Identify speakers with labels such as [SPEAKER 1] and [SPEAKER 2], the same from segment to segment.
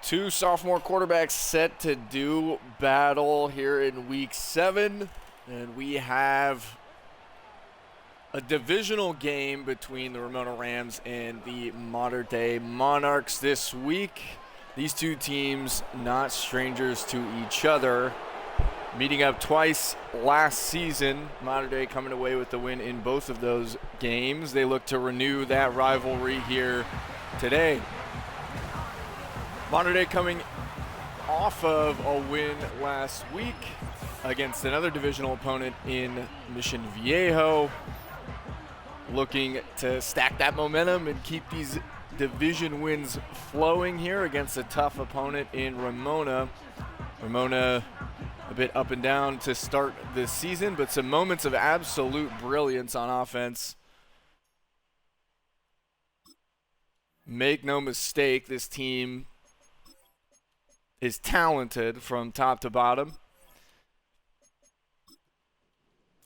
[SPEAKER 1] Two sophomore quarterbacks set to do battle here in week 7. And we have a divisional game between the Ramona Rams and the modern-day Monarchs this week. These two teams not strangers to each other. Meeting up twice last season. Modern Day coming away with the win in both of those games. They look to renew that rivalry here today. Modern Day coming off of a win last week against another divisional opponent in Mission Viejo. Looking to stack that momentum and keep these division wins flowing here against a tough opponent in Ramona. Ramona a bit up and down to start this season, but some moments of absolute brilliance on offense. Make no mistake, this team is talented from top to bottom.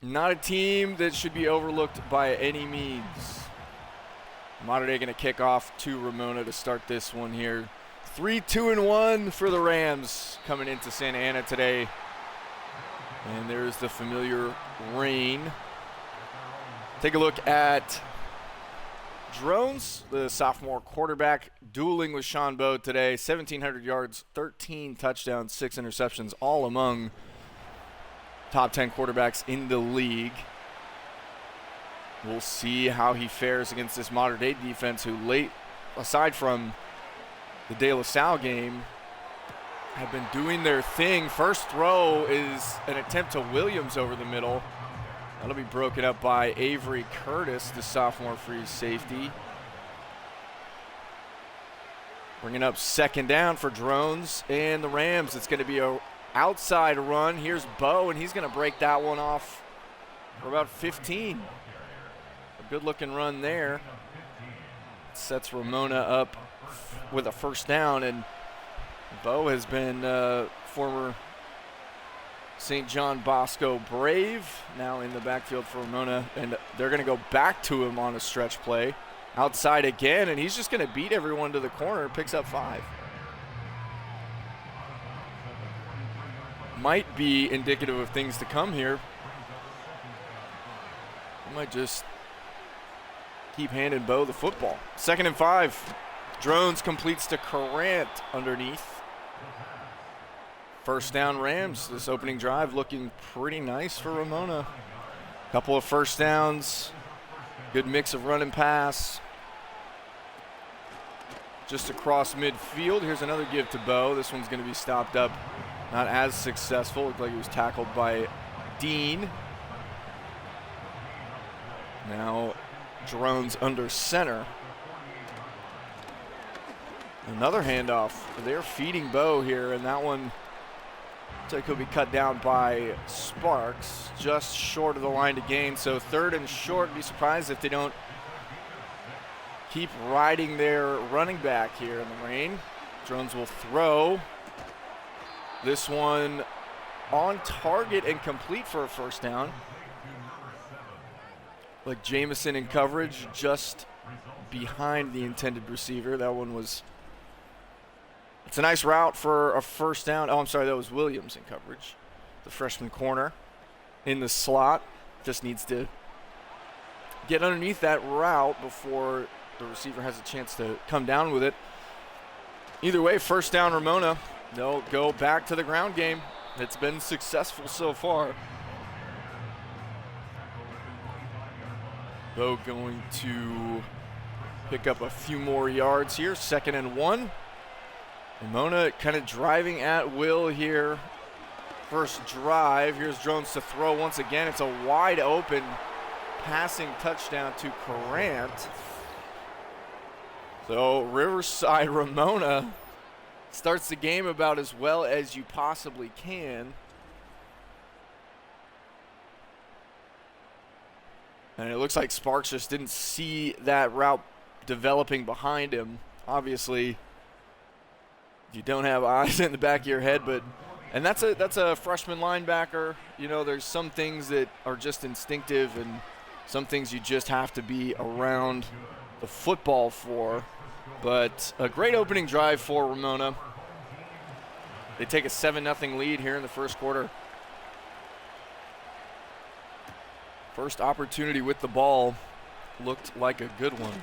[SPEAKER 1] Not a team that should be overlooked by any means. Modern Day going to kick off to Ramona to start this one here. 3-2-1 for the Rams coming into Santa Ana today. And there's the familiar rain. Take a look at Drones, the sophomore quarterback, dueling with Sean Bowe today. 1,700 yards, 13 touchdowns, 6 interceptions, all among top 10 quarterbacks in the league. We'll see how he fares against this Modern Day defense, who late, aside from the De La Salle game, have been doing their thing. First throw is an attempt to Williams over the middle. That'll be broken up by Avery Curtis, the sophomore free safety. Bringing up second down for Drones and the Rams. It's going to be a outside run. Here's Bowe, and he's going to break that one off for about 15. A good-looking run there. Sets Ramona up with a first down, and Bowe has been former St. John Bosco Brave, now in the backfield for Ramona, and they're going to go back to him on a stretch play. Outside again, and he's just going to beat everyone to the corner, picks up 5. Might be indicative of things to come here. I might just keep handing Bowe the football. 2nd and 5. Drones completes to Corrant underneath. First down Rams. This opening drive looking pretty nice for Ramona. Couple of first downs. Good mix of run and pass. Just across midfield. Here's another give to Bowe. This one's going to be stopped up. Not as successful. Looked like he was tackled by Dean. Now Drones under center. Another handoff. They're feeding Bowe here, and that one could be cut down by Sparks, just short of the line to gain. So 3rd and short. Be surprised if they don't keep riding their running back here in the rain. Drones will throw. This one on target and complete for a first down. Like Jamison in coverage, just behind the intended receiver. That one was... It's a nice route for a first down. Oh, I'm sorry, that was Williams in coverage. The freshman corner in the slot. Just needs to get underneath that route before the receiver has a chance to come down with it. Either way, first down Ramona. They'll go back to the ground game. It's been successful so far. Bowe going to pick up a few more yards here. 2nd and 1. Ramona kind of driving at will here. First drive. Here's Drones to throw once again. It's a wide open passing touchdown to Corrant. So Riverside Ramona starts the game about as well as you possibly can. And it looks like Sparks just didn't see that route developing behind him. Obviously, you don't have eyes in the back of your head, and that's a freshman linebacker. You know, there's some things that are just instinctive and some things you just have to be around the football for. But a great opening drive for Ramona. They take a 7-0 lead here in the first quarter. First opportunity with the ball looked like a good one.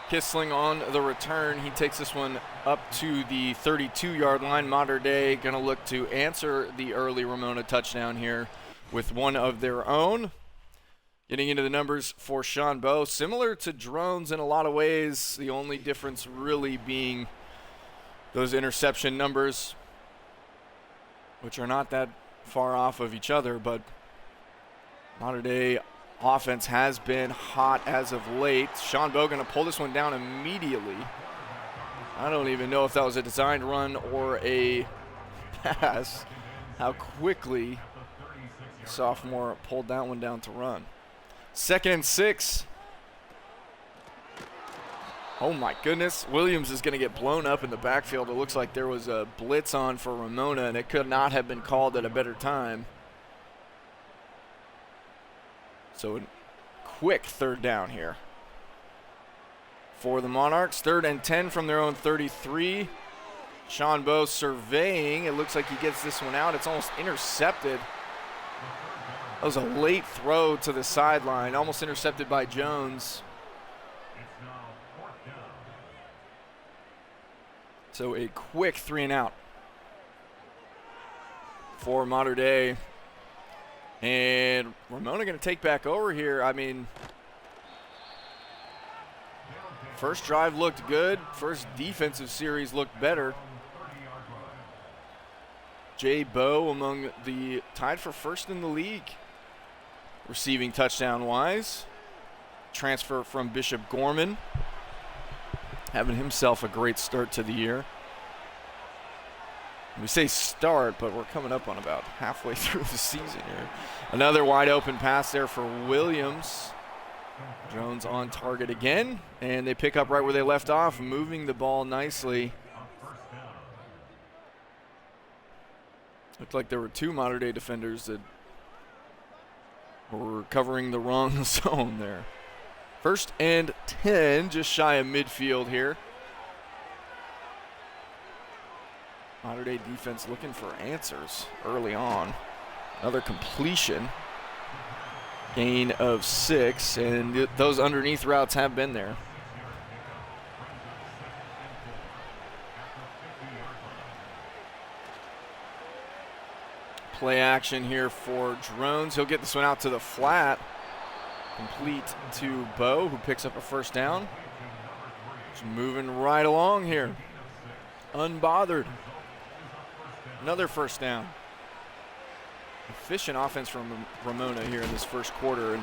[SPEAKER 1] Kissling on the return. He takes this one up to the 32-yard line. Mater Dei going to look to answer the early Ramona touchdown here with one of their own. Getting into the numbers for Sean Bowe, similar to Drones in a lot of ways, the only difference really being those interception numbers, which are not that far off of each other, but Mater Dei offense has been hot as of late. Sean Bowe going to pull this one down immediately. I don't even know if that was a designed run or a pass, how quickly the sophomore pulled that one down to run. 2nd and 6. Oh my goodness. Williams is going to get blown up in the backfield. It looks like there was a blitz on for Ramona, and it could not have been called at a better time. So a quick 3rd down here for the Monarchs. 3rd and 10 from their own 33. Sean Bowe surveying. It looks like he gets this one out. It's almost intercepted. That was a late throw to the sideline, almost intercepted by Jones. So a quick 3 and out for Mater Dei. And Ramona going to take back over here. I mean, first drive looked good. First defensive series looked better. Jay Bowe among the tied for first in the league, receiving touchdown-wise. Transfer from Bishop Gorman, having himself a great start to the year. We say start, but we're coming up on about halfway through the season here. Another wide open pass there for Williams. Drones on target again, and they pick up right where they left off, moving the ball nicely. Looked like there were 2 Mater Dei defenders that were covering the wrong zone there. 1st and 10, just shy of midfield here. Mater Dei defense looking for answers early on. Another completion. Gain of 6, and those underneath routes have been there. Play action here for Drones. He'll get this one out to the flat. Complete to Bowe, who picks up a 1st down. Just moving right along here. Unbothered. Another 1st down. Efficient offense from Ramona here in this first quarter, and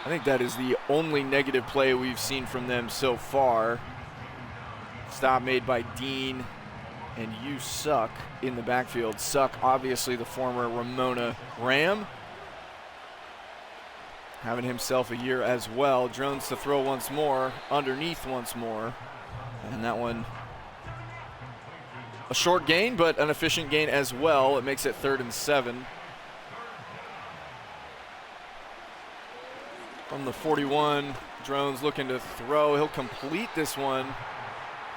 [SPEAKER 1] I think that is the only negative play we've seen from them so far. Stop made by Dean and You Suck in the backfield. Suck, obviously the former Ramona Ram, having himself a year as well. Drones to throw once more, underneath once more, and that one a short gain, but an efficient gain as well. It makes it 3rd and 7. From the 41, Drones looking to throw. He'll complete this one.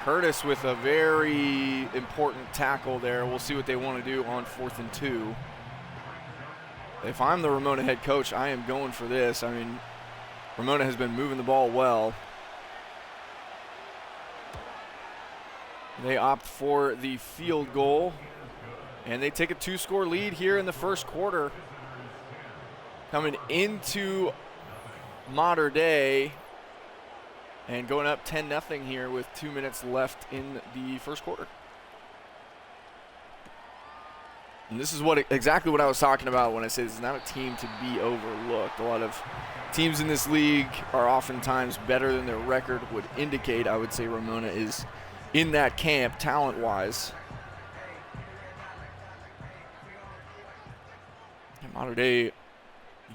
[SPEAKER 1] Curtis with a very important tackle there. We'll see what they want to do on 4th and 2. If I'm the Ramona head coach, I am going for this. I mean, Ramona has been moving the ball well. They opt for the field goal, and they take a 2-score lead here in the first quarter. Coming into Mater Dei and going up 10-0 here with 2 minutes left in the first quarter. And this is exactly what I was talking about when I said this is not a team to be overlooked. A lot of teams in this league are oftentimes better than their record would indicate. I would say Ramona is in that camp talent-wise. Mater Dei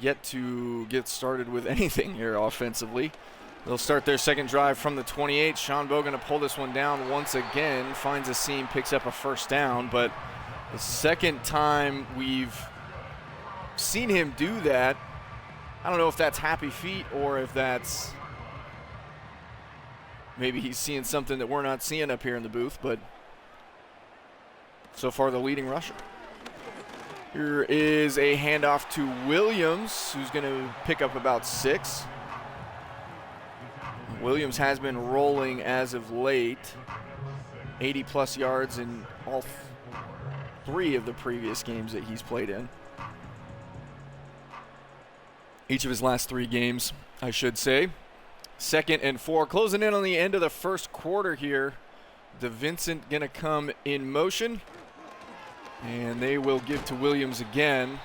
[SPEAKER 1] yet to get started with anything here offensively. They'll start their second drive from the 28. Sean Bowe going to pull this one down once again, finds a seam, picks up a 1st down, but the second time we've seen him do that, I don't know if that's happy feet or if that's maybe he's seeing something that we're not seeing up here in the booth, but so far the leading rusher. Here is a handoff to Williams, who's going to pick up about 6. Williams has been rolling as of late. 80-plus yards in all 3 of the previous games that he's played in. Each of his last 3 games, I should say. 2nd and 4. Closing in on the end of the first quarter here. DeVincent going to come in motion. And they will give to Williams again.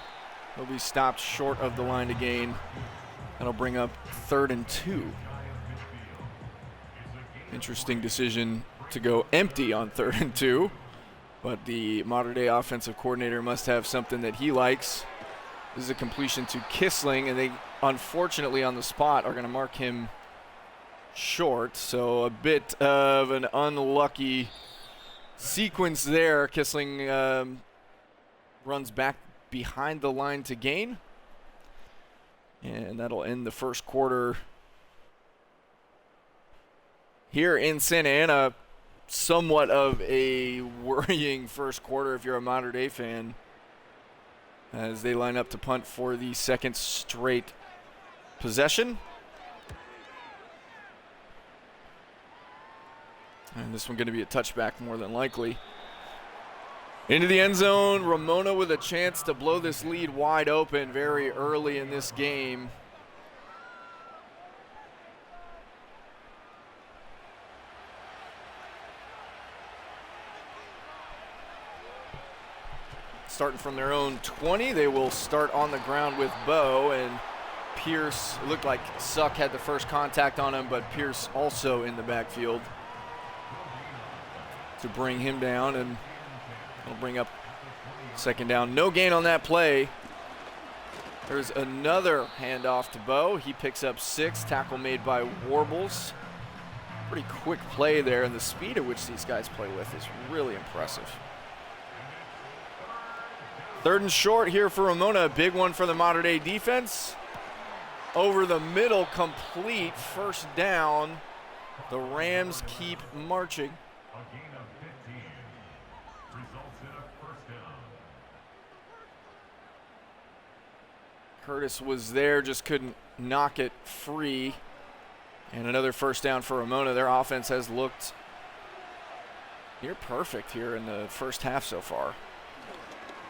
[SPEAKER 1] He'll be stopped short of the line to gain. That'll bring up 3rd and 2. Interesting decision to go empty on 3rd and 2. But the modern-day offensive coordinator must have something that he likes. This is a completion to Kissling, and they, unfortunately, on the spot, are going to mark him short. So a bit of an unlucky sequence there. Kissling runs back behind the line to gain. And that'll end the first quarter here in Santa Ana. Somewhat of a worrying first quarter if you're a Mater Dei fan, as they line up to punt for the 2nd straight possession. And this one going to be a touchback more than likely. Into the end zone, Ramona with a chance to blow this lead wide open very early in this game. Starting from their own 20, they will start on the ground with Bo, and Pierce, it looked like Suck had the first contact on him, but Pierce also in the backfield to bring him down, and it'll bring up 2nd down. No gain on that play. There's another handoff to Bo. He picks up 6. Tackle made by Warbles. Pretty quick play there, and the speed at which these guys play with is really impressive. 3rd and short here for Ramona. A big one for the Mater Dei defense. Over the middle, complete. 1st down. The Rams keep marching. Curtis was there, just couldn't knock it free. And another 1st down for Ramona. Their offense has looked near perfect here in the first half so far.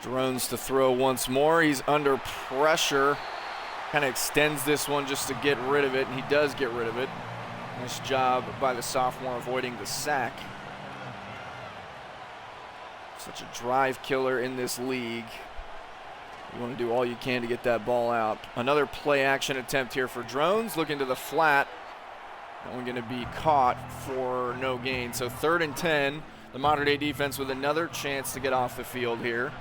[SPEAKER 1] Drones to throw once more. He's under pressure. Kind of extends this one just to get rid of it, and he does get rid of it. Nice job by the sophomore avoiding the sack. Such a drive killer in this league. You want to do all you can to get that ball out. Another play action attempt here for Drones. Looking to the flat. That one going to be caught for no gain. So 3rd and 10. The Mater Dei defense with another chance to get off the field here.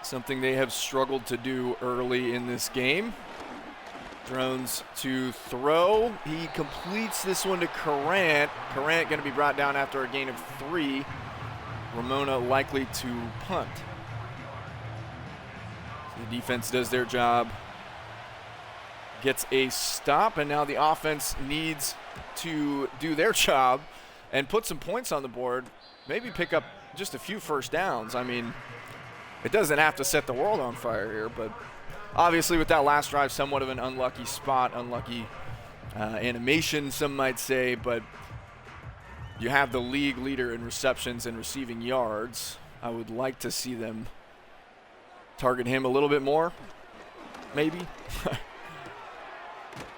[SPEAKER 1] Something they have struggled to do early in this game. Drones to throw. He completes this one to Carrant. Carrant going to be brought down after a gain of 3. Ramona likely to punt. So the defense does their job. Gets a stop, and now the offense needs to do their job and put some points on the board. Maybe pick up just a few 1st downs. I mean, it doesn't have to set the world on fire here, but obviously with that last drive, somewhat of an unlucky spot, unlucky animation, some might say, but you have the league leader in receptions and receiving yards. I would like to see them target him a little bit more, maybe.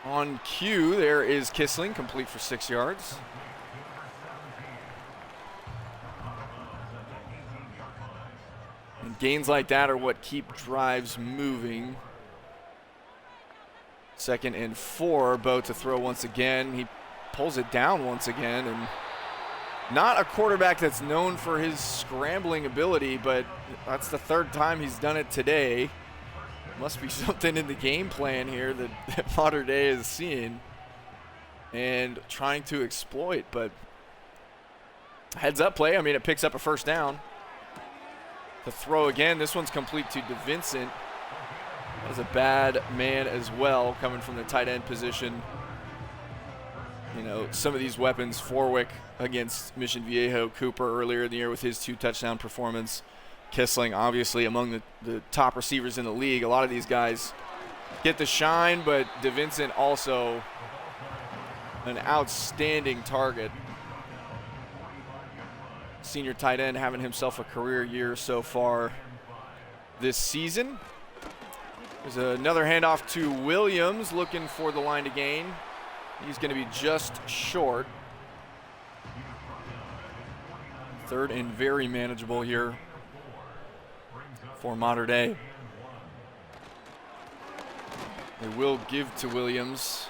[SPEAKER 1] On cue, there is Kissling, complete for 6 yards. And gains like that are what keep drives moving. 2nd and 4, Bo to throw once again. He pulls it down once again, and not a quarterback that's known for his scrambling ability, but that's the 3rd time he's done it today. Must be something in the game plan here that Mater Dei is seeing and trying to exploit, but heads up play. I mean, it picks up a 1st down. The throw again. This one's complete to DeVincent. That was a bad man as well, coming from the tight end position. you know, some of these weapons. Forwick against Mission Viejo, Cooper earlier in the year with his 2-touchdown performance. Kissling, obviously, among the top receivers in the league. A lot of these guys get the shine, but DeVincent also an outstanding target. Senior tight end having himself a career year so far this season. There's another handoff to Williams, looking for the line to gain. He's going to be just short. Third and very manageable here for Mater Dei. They will give to Williams,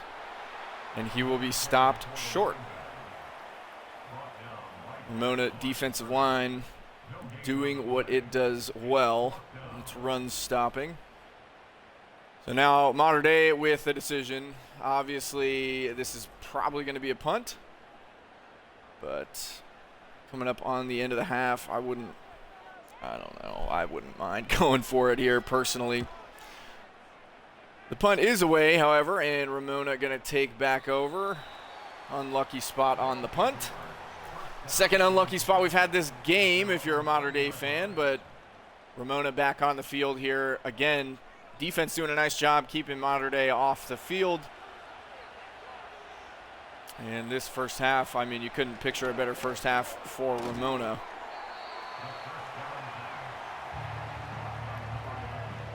[SPEAKER 1] and he will be stopped short. Ramona defensive line doing what it does well. It's run stopping. So now Mater Dei with the decision. Obviously, this is probably going to be a punt, but coming up on the end of the half, I wouldn't mind going for it here personally. The punt is away, however, and Ramona going to take back over. Unlucky spot on the punt. Second unlucky spot we've had this game if you're a Mater Dei fan, but Ramona back on the field here again. Defense doing a nice job keeping Mater Dei off the field. And this first half, I mean, you couldn't picture a better first half for Ramona.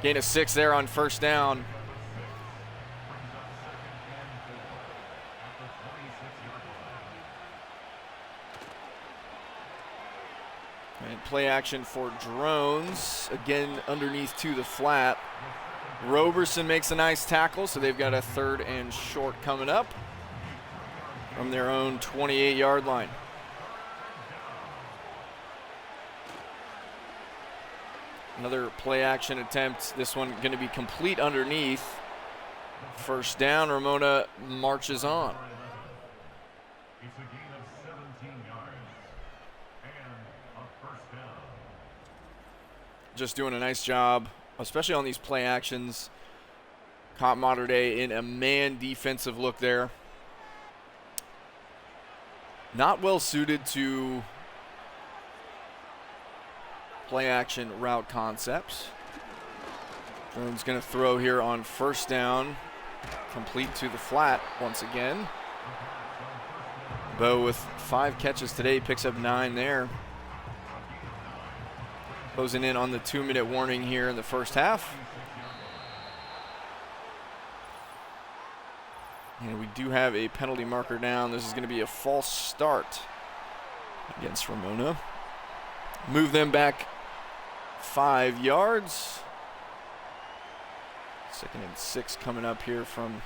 [SPEAKER 1] Gain of 6 there on first down. And play action for Drones, again underneath to the flat. Roberson makes a nice tackle, so they've got a 3rd and short coming up from their own 28-yard line. Another play action attempt, this one going to be complete underneath. First down, Ramona marches on. It's a gain of 17 yards and a first down. Just doing a nice job, especially on these play actions. Caught Mater Dei in a man defensive look there. Not well suited to play action route concepts. Drone's going to throw here on first down. Complete to the flat once again. Bo with 5 catches today, picks up 9 there. Closing in on the 2-minute warning here in the first half. And we do have a penalty marker down. This is going to be a false start against Ramona. Move them back 5 yards. 2nd and 6 coming up here from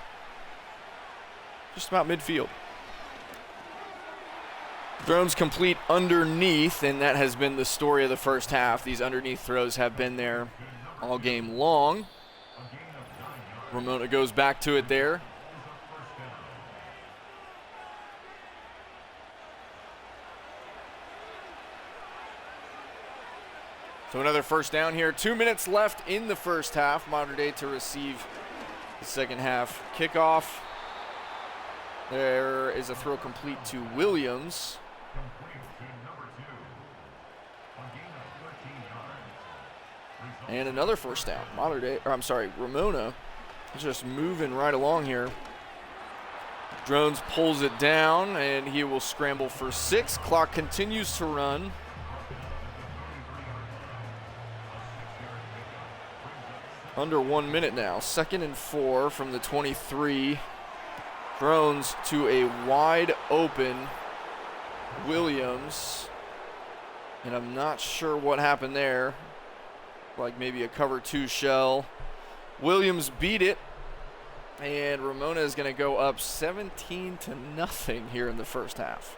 [SPEAKER 1] just about midfield. Drones complete underneath, and that has been the story of the first half. These underneath throws have been there all game long. Ramona goes back to it there. So another first down here. 2 minutes left in the first half. Mater Dei to receive the second half kickoff. There is a throw complete to Williams. And another first down. Ramona is just moving right along here. Drones pulls it down, and he will scramble for 6. Clock continues to run. Under 1 minute now. 2nd and 4 from the 23. Drones to a wide open Williams. And I'm not sure what happened there. Like maybe a cover 2 shell. Williams beat it. And Ramona is going to go up 17-0 here in the first half.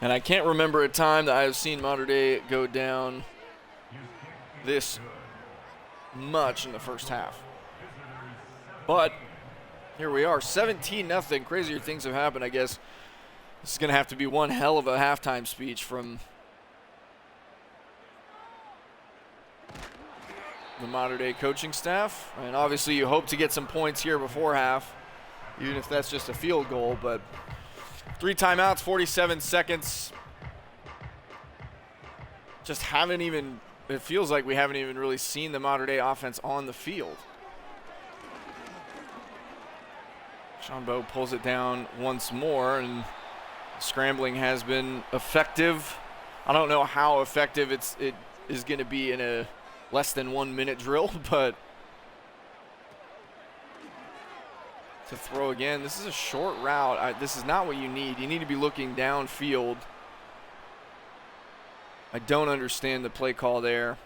[SPEAKER 1] And I can't remember a time that I've seen Mater Dei go down this much in the first half. But here we are, 17-0. Crazier things have happened, I guess. This is going to have to be one hell of a halftime speech from the Mater Dei coaching staff. And obviously you hope to get some points here before half, even if that's just a field goal. But 3 timeouts, 47 seconds. Just haven't even, it feels like we haven't even really seen the Mater Dei offense on the field. Sean Bowe pulls it down once more, and scrambling has been effective. I don't know how effective it is going to be in a less than 1 minute drill, but to throw again, this is a short route. This is not what you need. You need to be looking downfield. I don't understand the play call there.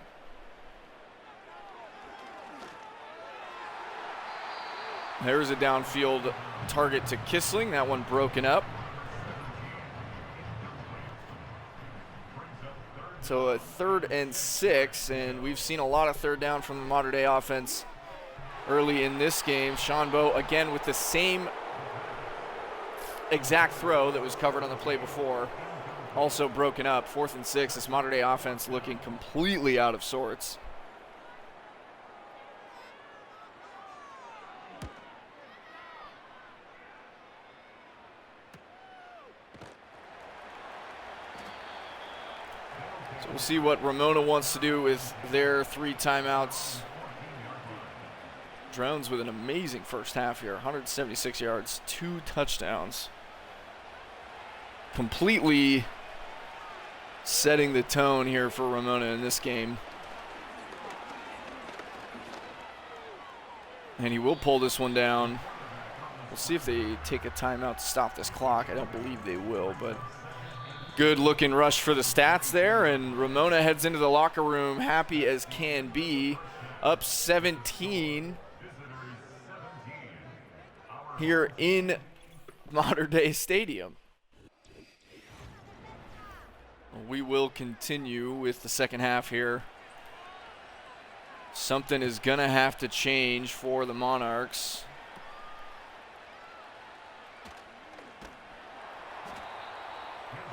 [SPEAKER 1] There's a downfield target to Kissling. That one broken up. So a 3rd and 6, and we've seen a lot of third down from the Mater Dei offense early in this game. Sean Bowe again with the same exact throw that was covered on the play before. Also broken up. 4th and 6. This Mater Dei offense looking completely out of sorts. So we'll see what Ramona wants to do with their 3 timeouts. Drones with an amazing first half here. 176 yards, 2 touchdowns. Completely setting the tone here for Ramona in this game. And he will pull this one down. We'll see if they take a timeout to stop this clock. I don't believe they will, but good looking rush for the stats there. And Ramona heads into the locker room happy as can be. Up 17 here in Mater Dei Stadium. We will continue with the second half here. Something is going to have to change for the Monarchs.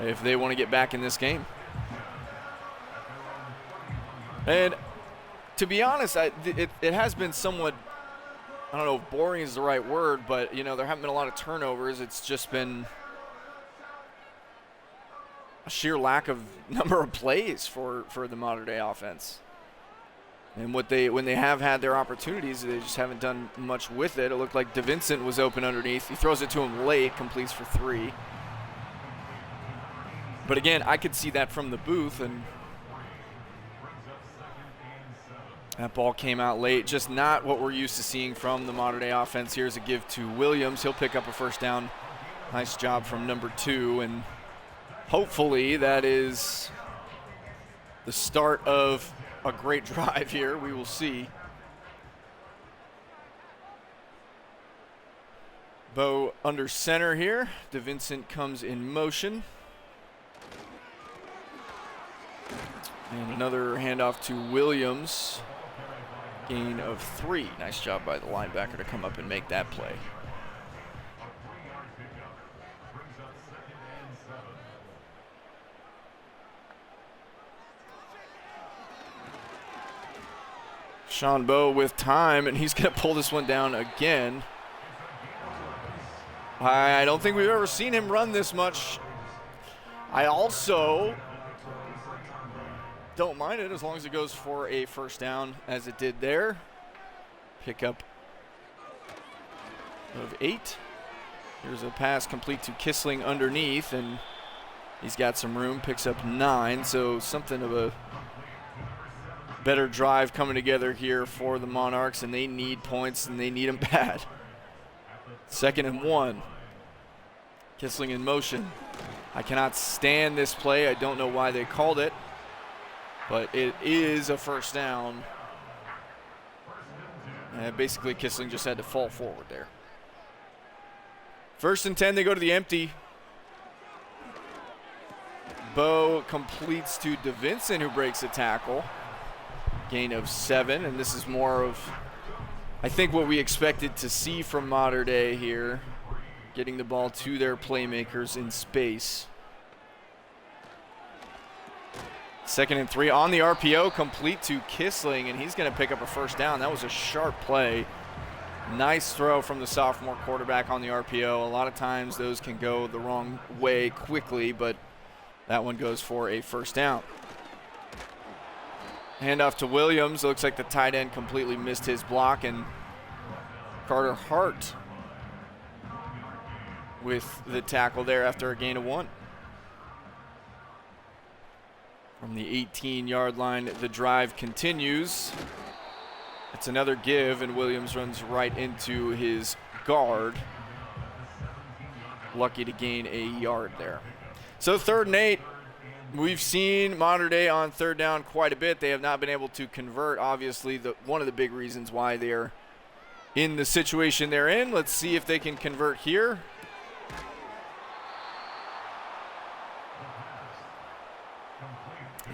[SPEAKER 1] If they want to get back in this game. And to be honest, it has been somewhat, I don't know if boring is the right word, but you know, there haven't been a lot of turnovers. It's just been a sheer lack of number of plays for the Mater Dei offense. And when they have had their opportunities, they just haven't done much with it. It looked like DeVincent was open underneath. He throws it to him late, completes for 3. But again, I could see that from the booth, and that ball came out late. Just not what we're used to seeing from the Mater Dei offense. Here's a give to Williams. He'll pick up a first down. Nice job from number 2, and hopefully that is the start of a great drive here. We will see. Bowe under center here. DeVincent comes in motion. And another handoff to Williams. Gain of 3. Nice job by the linebacker to come up and make that play. Sean Bowe with time, and he's going to pull this one down again. I don't think we've ever seen him run this much. I also don't mind it as long as it goes for a first down, as it did there. Pickup of 8. Here's a pass complete to Kissling underneath, and he's got some room, picks up 9. So something of a better drive coming together here for the Monarchs, and they need points, and they need them bad. 2nd and 1. Kissling in motion. I cannot stand this play. I don't know why they called it, but it is a first down. And basically, Kissling just had to fall forward there. 1st and 10, they go to the empty. Bowe completes to DeVincent, who breaks a tackle. Gain of 7, and this is more of, I think, what we expected to see from Mater Dei here, getting the ball to their playmakers in space. 2nd and 3 on the RPO, complete to Kissling, and he's going to pick up a first down. That was a sharp play. Nice throw from the sophomore quarterback on the RPO. A lot of times those can go the wrong way quickly, but that one goes for a first down. Handoff to Williams. Looks like the tight end completely missed his block, and Carter Hart with the tackle there after a gain of 1. From the 18-yard line, the drive continues. It's another give, and Williams runs right into his guard. Lucky to gain a yard there. So 3rd and 8. We've seen Mater Dei on 3rd down quite a bit. They have not been able to convert. Obviously, one of the big reasons why they're in the situation they're in. Let's see if they can convert here.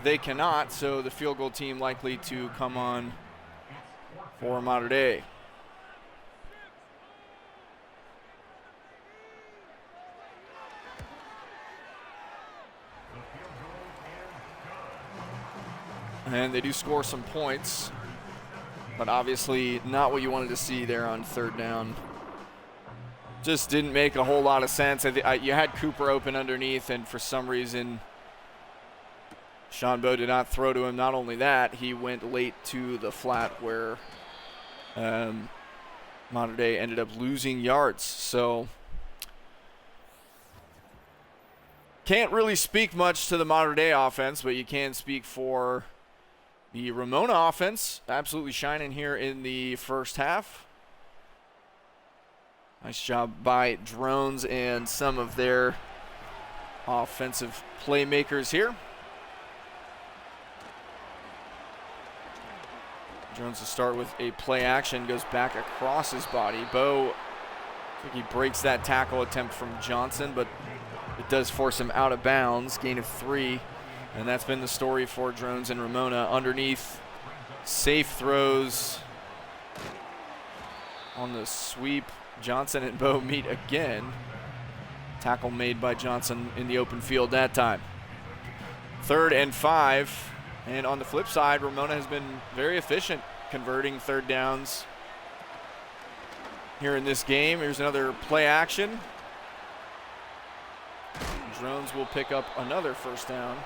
[SPEAKER 1] They cannot, so the field goal team likely to come on for Mater Dei. And they do score some points, but obviously not what you wanted to see there on 3rd down. Just didn't make a whole lot of sense. You had Cooper open underneath, and for some reason Sean Bowe did not throw to him. Not only that, he went late to the flat where Mater Dei ended up losing yards. So can't really speak much to the Mater Dei offense, but you can speak for the Ramona offense. Absolutely shining here in the first half. Nice job by Drones and some of their offensive playmakers here. Drones to start with a play action, goes back across his body. Bowe, I think he breaks that tackle attempt from Johnson, but it does force him out of bounds, gain of 3. And that's been the story for Drones and Ramona. Underneath, safe throws on the sweep. Johnson and Bowe meet again. Tackle made by Johnson in the open field that time. 3rd and 5. And on the flip side, Ramona has been very efficient converting 3rd downs here in this game. Here's another play action. Drones will pick up another first down.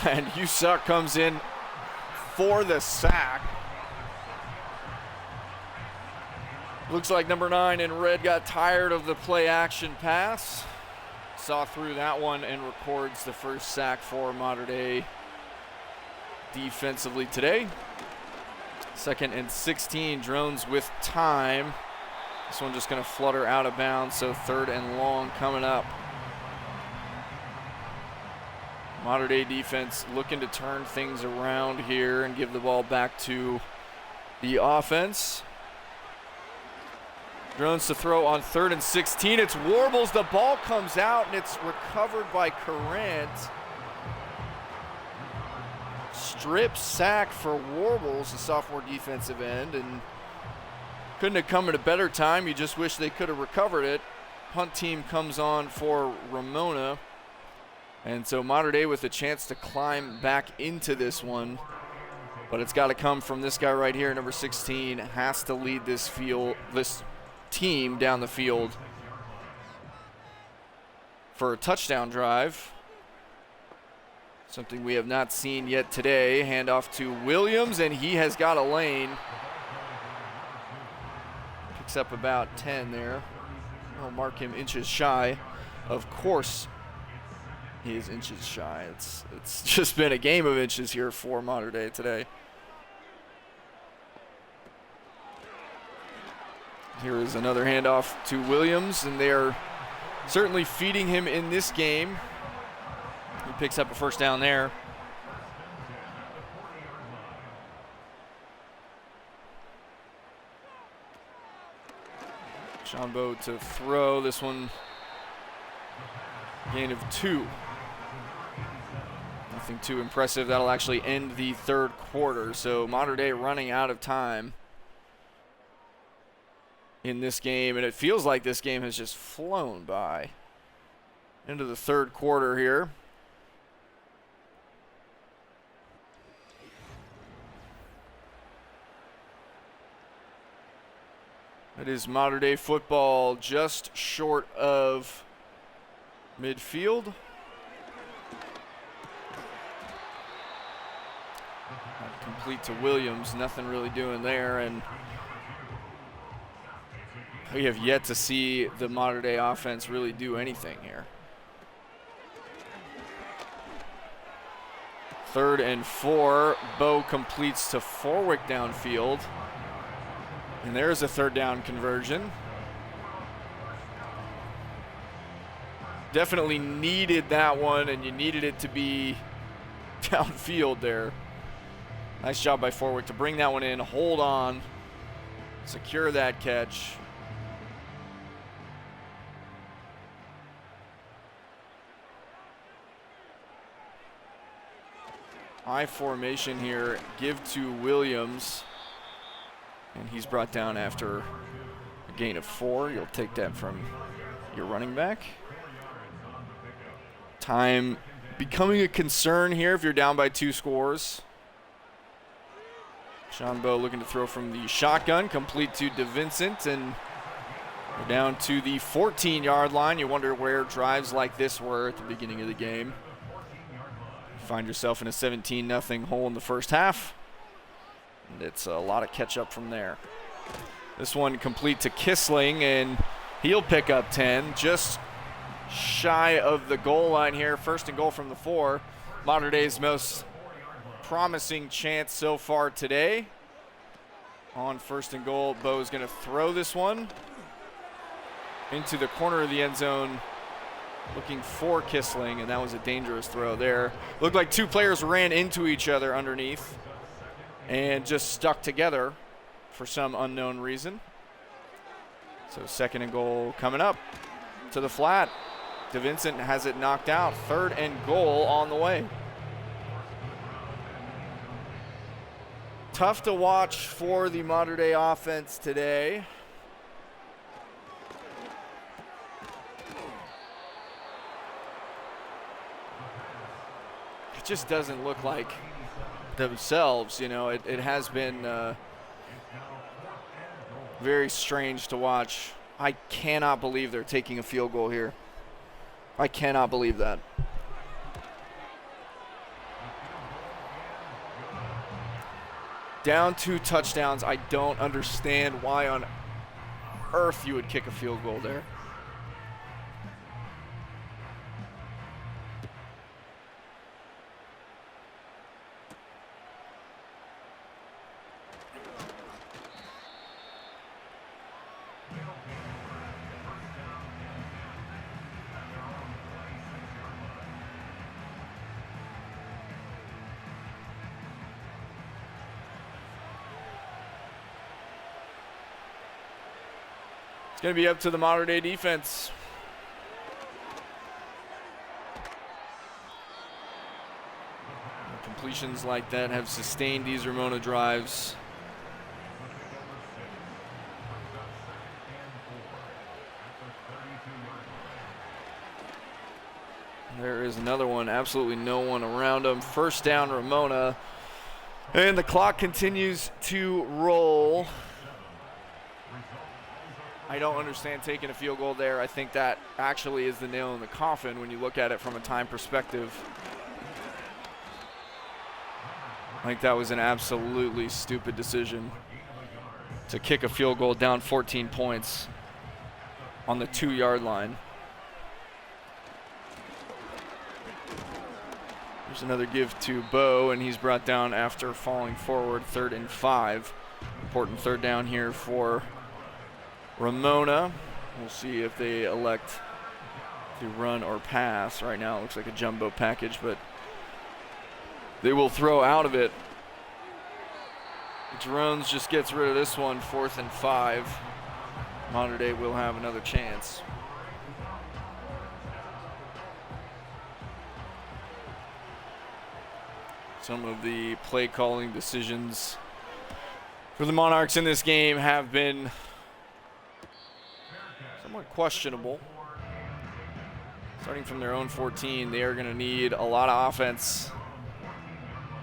[SPEAKER 1] And Usuck comes in for the sack. Looks like number 9 in red got tired of the play action pass. Saw through that one and records the first sack for Mater Dei defensively today. 2nd and 16, Drones with time. This one just gonna flutter out of bounds, so 3rd and long coming up. Mater Dei defense looking to turn things around here and give the ball back to the offense. Drones to throw on 3rd and 16. It's Warbles. The ball comes out and it's recovered by Courant. Strip sack for Warbles, the sophomore defensive end, and couldn't have come at a better time. You just wish they could have recovered it. Punt team comes on for Ramona. And so Mater Dei with a chance to climb back into this one. But it's got to come from this guy right here, number 16. Has to lead this team down the field for a touchdown drive. Something we have not seen yet today. Handoff to Williams, and he has got a lane. Picks up about 10 there. I'll mark him inches shy. Of course, he is inches shy. It's just been a game of inches here for Mater Dei today. Here is another handoff to Williams, and they are certainly feeding him in this game. He picks up a first down there. Sean Bowe to throw. This one, gain of 2. Nothing too impressive. That'll actually end the third quarter. So Mater Dei running out of time in this game, and it feels like this game has just flown by. Into the third quarter here. It is Mater Dei football just short of midfield. Complete to Williams, nothing really doing there, and we have yet to see the Mater Dei offense really do anything here. 3rd and 4, Bo completes to Forwick downfield. And there's a 3rd down conversion. Definitely needed that one, and you needed it to be downfield there. Nice job by Forwick to bring that one in, hold on, secure that catch. I formation here, give to Williams. And he's brought down after a gain of 4. You'll take that from your running back. Time becoming a concern here if you're down by 2 scores. Sean Bowe looking to throw from the shotgun, complete to DeVincent, and we're down to the 14-yard line. You wonder where drives like this were at the beginning of the game. You find yourself in a 17-0 hole in the first half. And it's a lot of catch up from there. This one complete to Kissling, and he'll pick up 10, just shy of the goal line here. 1st and goal from the 4. Mater Dei's most promising chance so far today. On 1st and goal, Bo's going to throw this one into the corner of the end zone, looking for Kissling, and that was a dangerous throw there. Looked like 2 players ran into each other underneath and just stuck together for some unknown reason. So 2nd and goal coming up to the flat. DeVincent has it knocked out. 3rd and goal on the way. Tough to watch for the Mater Dei offense today. It just doesn't look like themselves, you know. It has been very strange to watch. I cannot believe they're taking a field goal here. I cannot believe that. Down 2 touchdowns. I don't understand why on earth you would kick a field goal there. Going to be up to the Mater Dei defense. Completions like that have sustained these Ramona drives. There is another one, absolutely no one around them. 1st down, Ramona. And the clock continues to roll. I don't understand taking a field goal there. I think that actually is the nail in the coffin when you look at it from a time perspective. I think that was an absolutely stupid decision to kick a field goal down 14 points on the 2-yard line. There's another give to Bo, and he's brought down after falling forward. 3rd and 5. Important 3rd down here for Ramona. We'll see if they elect to run or pass. Right now it looks like a jumbo package, but they will throw out of it. Drones just gets rid of this one. 4th and 5. Mater Dei will have another chance. Some of the play calling decisions for the Monarchs in this game have been somewhat questionable. Starting from their own 14, they are going to need a lot of offense,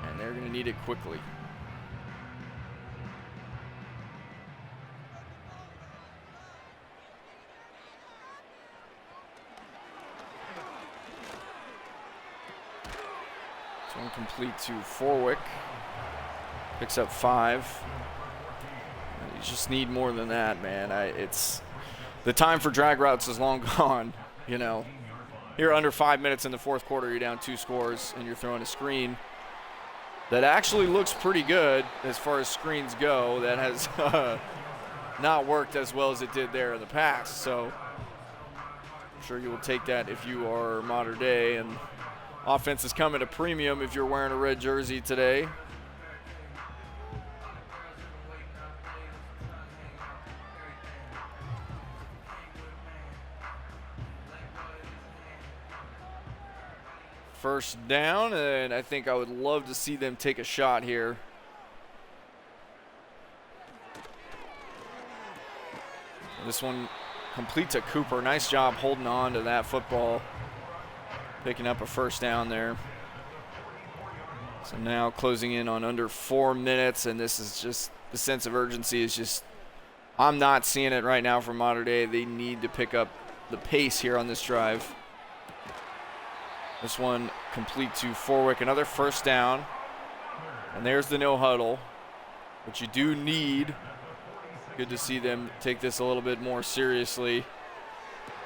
[SPEAKER 1] and they're going to need it quickly. This one complete to Forwick. Picks up 5. You just need more than that, man. It's the time for drag routes is long gone. You know, you're under 5 minutes in the fourth quarter. You're down 2 scores, and you're throwing a screen that actually looks pretty good as far as screens go. That has not worked as well as it did there in the past. So I'm sure you will take that if you are modern day. And offense is coming at a premium if you're wearing a red jersey today. First down, and I think I would love to see them take a shot here. This one complete to Cooper. Nice job holding on to that football. Picking up a first down there. So now closing in on under 4 minutes, and this is just, the sense of urgency is just, I'm not seeing it right now from modern day. They need to pick up the pace here on this drive. This one complete to Forwick, another first down. And there's the no huddle, but you do need, good to see them take this a little bit more seriously.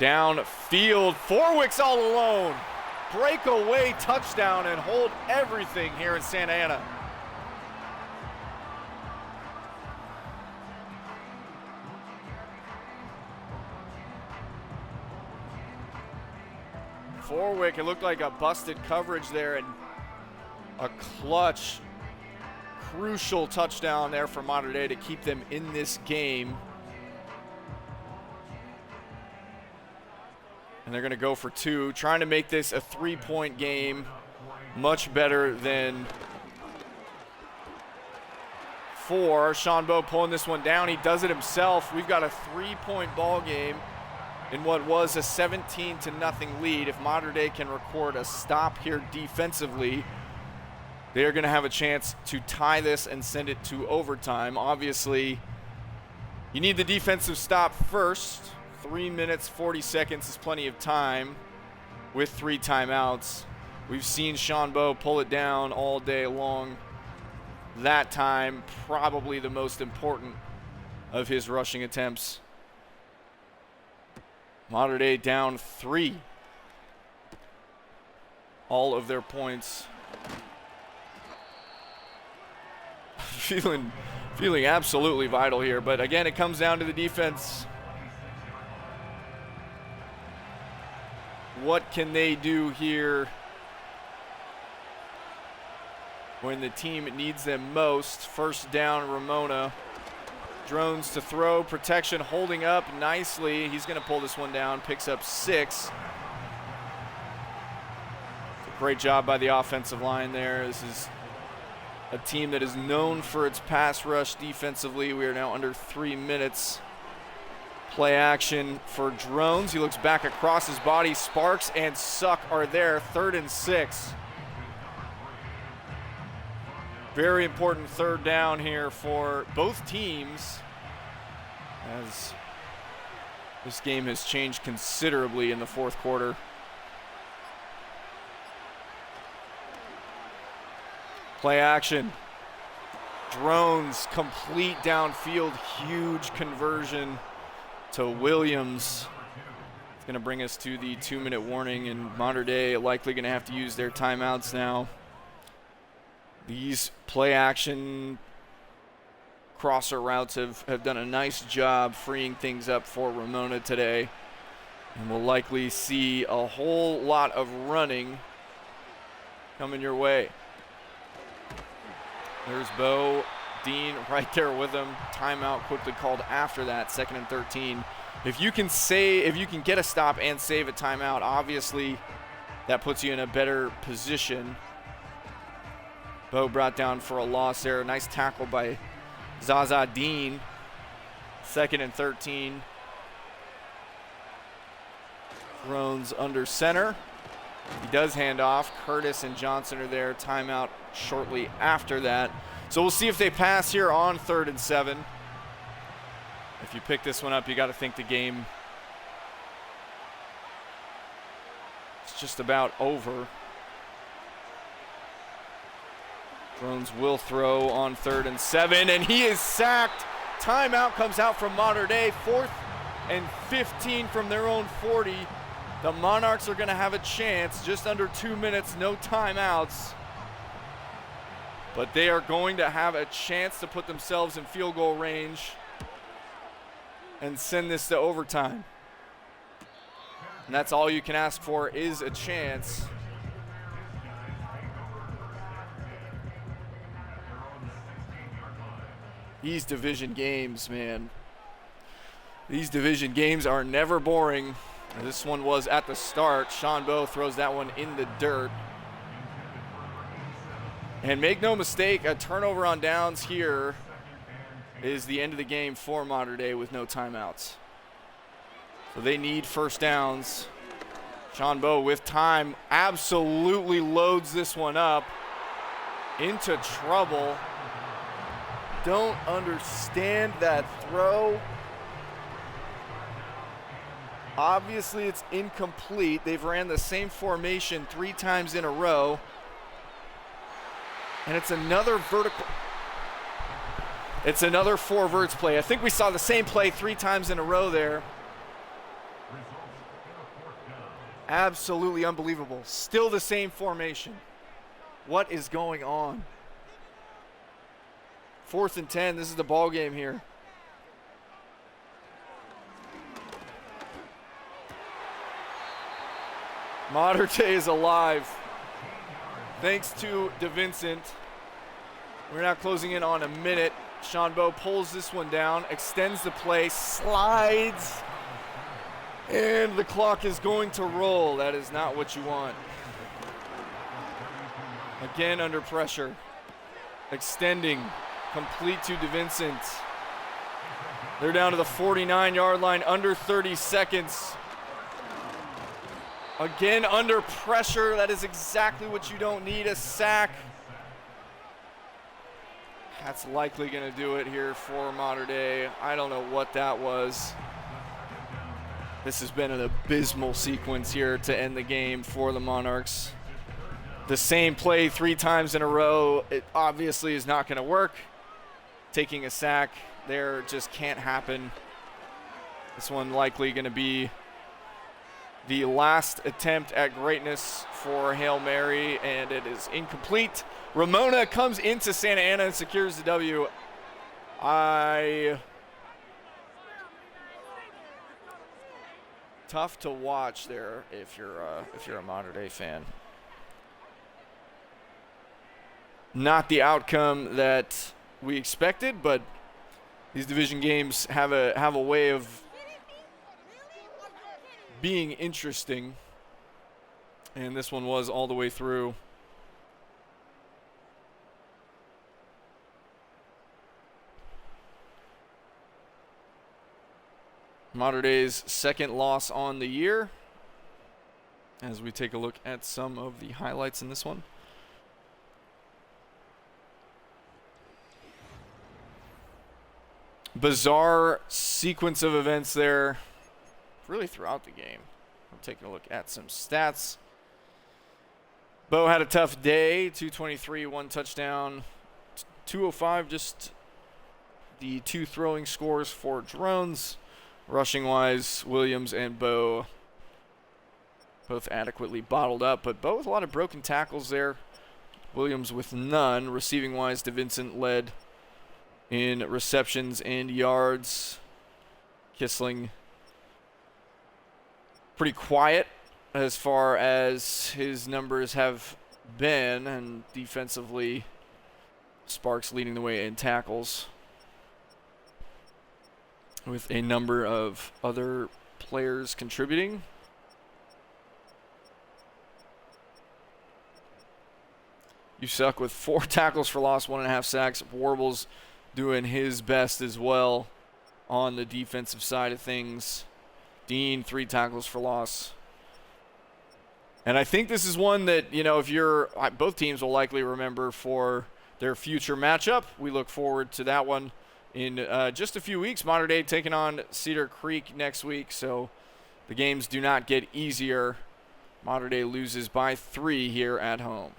[SPEAKER 1] Downfield, Forwick's all alone. Breakaway touchdown and hold everything here in Santa Ana. Forwick, it looked like a busted coverage there, and a clutch, crucial touchdown there for Mater Dei to keep them in this game. And they're going to go for 2, trying to make this a 3-point game, much better than 4. Sean Bowe pulling this one down. He does it himself. We've got a 3-point ball game in what was a 17-0 lead. If Mater Dei can record a stop here defensively, they are going to have a chance to tie this and send it to overtime. Obviously, you need the defensive stop first. 3 minutes, 40 seconds is plenty of time with 3 timeouts. We've seen Sean Bowe pull it down all day long. That time, probably the most important of his rushing attempts. Mater Dei down 3. All of their points. Feeling absolutely vital here, but again, it comes down to the defense. What can they do here when the team needs them most? First down, Ramona. Drones to throw, protection holding up nicely. He's going to pull this one down, picks up 6. Great job by the offensive line there. This is a team that is known for its pass rush defensively. We are now under 3 minutes. Play action for Drones. He looks back across his body. Sparks and Suck are there. 3rd and 6. Very important 3rd down here for both teams, as this game has changed considerably in the fourth quarter. Play action. Drones complete downfield. Huge conversion to Williams. It's going to bring us to the 2-minute warning, and Mater Dei likely going to have to use their timeouts now. These play action crosser routes have done a nice job freeing things up for Ramona today. And we'll likely see a whole lot of running coming your way. There's Bowe. Dean right there with him. Timeout quickly called after that, 2nd and 13. If you can get a stop and save a timeout, obviously that puts you in a better position. Bo brought down for a loss there. Nice tackle by Zaza Dean. 2nd and 13. Drones under center. He does hand off. Curtis and Johnson are there. Timeout shortly after that. So we'll see if they pass here on 3rd and 7. If you pick this one up, you got to think the game is just about over. Drones will throw on 3rd and 7, and he is sacked. Timeout comes out from Mater Dei. 4th and 15 from their own 40. The Monarchs are going to have a chance. Just under 2 minutes, no timeouts. But they are going to have a chance to put themselves in field goal range and send this to overtime. And that's all you can ask for, is a chance. These division games, man. These division games are never boring. This one was at the start. Sean Bowe throws that one in the dirt. And make no mistake, a turnover on downs here is the end of the game for Mater Dei with no timeouts. So they need first downs. Sean Bowe with time absolutely loads this one up. Into trouble. Don't understand that throw. Obviously, it's incomplete. They've ran the same formation 3 times in a row. And it's another vertical. It's another 4 verts play. I think we saw the same play 3 times in a row there. Absolutely unbelievable. Still the same formation. What is going on? 4th and 10. This is the ball game here. Mater Dei is alive. Thanks to DeVincent. We're now closing in on a minute. Sean Bowe pulls this one down, extends the play, slides, and the clock is going to roll. That is not what you want. Again under pressure. Extending. Complete to DeVincent. They're down to the 49-yard line, under 30 seconds. Again under pressure. That is exactly what you don't need, a sack. That's likely going to do it here for Mater Dei. I don't know what that was. This has been an abysmal sequence here to end the game for the Monarchs. The same play 3 times in a row. It obviously is not going to work. Taking a sack there just can't happen. This one likely going to be the last attempt at greatness for Hail Mary, and it is incomplete. Ramona comes into Santa Ana and secures the W. Tough to watch there if you're a Mater Dei fan. Not the outcome that we expected, but these division games have a way of being interesting, and this one was all the way through. Mater Dei's 2nd loss on the year, as we take a look at some of the highlights in this one. Bizarre sequence of events there, really throughout the game. I'm taking a look at some stats. Bo had a tough day, 223, 1 touchdown, 205, just the 2 throwing scores for Drones. Rushing-wise, Williams and Bo both adequately bottled up, but Bo with a lot of broken tackles there. Williams with none. Receiving-wise, DeVincent led in receptions and yards. Kissling pretty quiet as far as his numbers have been, and defensively, Sparks leading the way in tackles, with a number of other players contributing. You suck with 4 tackles for loss, 1.5 sacks. Warble's doing his best as well on the defensive side of things. Dean, 3 tackles for loss. And I think this is one that, if both teams will likely remember for their future matchup. We look forward to that one in just a few weeks. Mater Dei taking on Cedar Creek next week, so the games do not get easier. Mater Dei loses by 3 here at home.